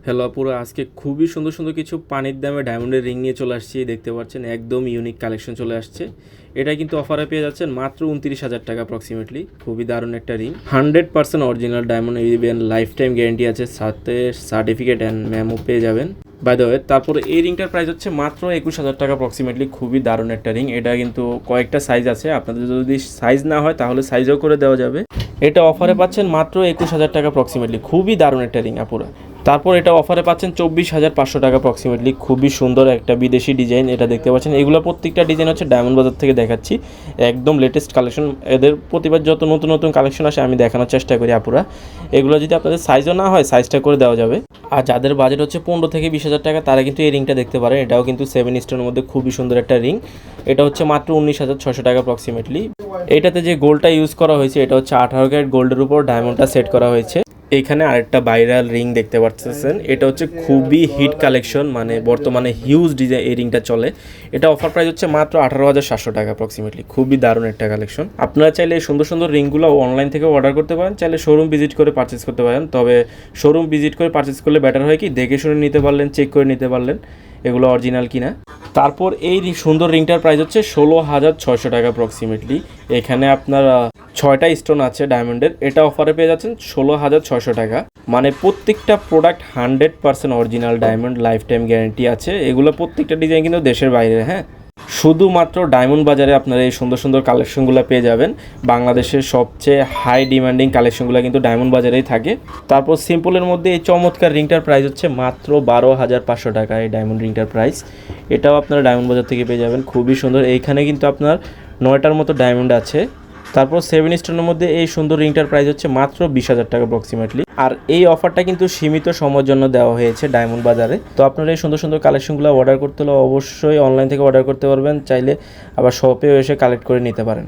Hello আপুরা, আজকে খুবই সুন্দর সুন্দর কিছু পানির দামে ডায়মন্ডের রিং নিয়ে চলে আসছি। দেখতে পাচ্ছেন একদম ইউনিক কালেকশন চলে আসছে। এটা কিন্তু অফারে পেয়ে যাচ্ছেন মাত্র 29,000 টাকা অ্যাপ্রক্সিমেটলি। খুবই দারুণ একটা ring, 100% original diamond, even life time guarantee আছে, সাথে সার্টিফিকেট অ্যান্ড মেমো পেয়ে যাবেন বাই দ্য ওয়ে। তারপরে এই রিংটার প্রাইস হচ্ছে মাত্র 21,000 টাকা অ্যাপ্রক্সিমেটলি। খুবই দারুণ একটা রিং। এটা কিন্তু কয়েকটা সাইজ আছে, আপনাদের যদি সাইজ না হয় তাহলে সাইজও করে দেওয়া যাবে। এটা অফারে পাচ্ছেন মাত্র 21,000 টাকা অ্যাপ্রক্সিমেটলি। খুবই দারুণ একটা রিং আপুরা। তারপর এটা অফারে পাচ্ছেন 24,500 টাকা অ্যাপ্রক্সিমেটলি। খুবই সুন্দর একটা বিদেশি ডিজাইন, এটা দেখতে পাচ্ছেন। এগুলো প্রত্যেকটা ডিজাইন হচ্ছে ডায়মন্ড বাজার থেকে দেখাচ্ছি, একদম লেটেস্ট কালেকশন। এদের প্রতিবার যত নতুন নতুন কালেকশন আসে আমি দেখানোর চেষ্টা করি আপুরা। এগুলো যদি আপনাদের সাইজও না হয় সাইজটা করে দেওয়া যাবে। আর যাদের বাজেট হচ্ছে 15 থেকে 20,000 টাকা তারা কিন্তু এই রিংটা দেখতে পারেন। এটাও কিন্তু 7 স্টোনের মধ্যে খুবই সুন্দর একটা রিং। এটা হচ্ছে মাত্র 19,600 টাকা অ্যাপ্রক্সিমেটলি। এটাতে যে গোল্ডটা ইউজ করা হয়েছে এটা হচ্ছে 18 ক্যারেট গোল্ডের উপর ডায়মন্ডটা সেট করা হয়েছে। এখানে আরেকটা ভাইরাল রিং দেখতে পাচ্ছেন, এটা হচ্ছে খুবই হিট কালেকশন, মানে বর্তমানে হিউজ ডিজাইন এই রিংটা চলে। এটা অফার প্রাইস হচ্ছে মাত্র 18,700 টাকা অ্যাপ্রক্সিমেটলি। খুবই দারুণ একটা কালেকশন। আপনারা চাইলে এই সুন্দর সুন্দর রিংগুলো অনলাইন থেকে অর্ডার করতে পারেন, চাইলে শোরুম ভিজিট করে পারচেস করতে পারেন। তবে শোরুম ভিজিট করে পারচেস করলে বেটার হয় কি, দেখে শুনে নিতে পারলেন, চেক করে নিতে পারলেন এগুলো অরিজিনাল কিনা। তারপর এই সুন্দর রিংটার প্রাইস হচ্ছে 16,600 টাকা অ্যাপ্রক্সিমেটলি। এখানে আপনার 6টা স্টোন আছে ডায়মন্ডের। এটা অফারে পেয়ে যাচ্ছেন 16,600 টাকা। মানে প্রত্যেকটা product 100% original diamond, life time guarantee আছে। এগুলো প্রত্যেকটা ডিজাইন কিন্তু দেশের বাইরে। হ্যাঁ, শুধুমাত্র ডায়মন্ড বাজারে আপনারা এই সুন্দর সুন্দর কালেকশনগুলো পেয়ে যাবেন। বাংলাদেশের সবচেয়ে হাই ডিমান্ডিং কালেকশনগুলো কিন্তু ডায়মন্ড বাজারেই থাকে। তারপর সিম্পলের মধ্যে এই চমৎকার রিংটার প্রাইস হচ্ছে মাত্র 12,500 টাকা। এই ডায়মন্ড রিংটার প্রাইস, এটাও আপনারা ডায়মন্ড বাজার থেকে পেয়ে যাবেন। খুবই সুন্দর। এইখানে কিন্তু আপনার 9টার মতো ডায়মন্ড আছে। তারপর 7 স্টোনের মধ্যে এই সুন্দর রিংটার প্রাইস হচ্ছে মাত্র 20,000 টাকা অ্যাপ্রক্সিমেটলি। আর এই অফারটা কিন্তু সীমিত সময়ের জন্য দেওয়া হয়েছে ডায়মন্ড বাজারে। তো আপনারা এই সুন্দর সুন্দর কালেকশনগুলো অর্ডার করতে হলে অবশ্যই অনলাইন থেকে অর্ডার করতে পারবেন, চাইলে আবার শপেও এসে কালেক্ট করে নিতে পারেন।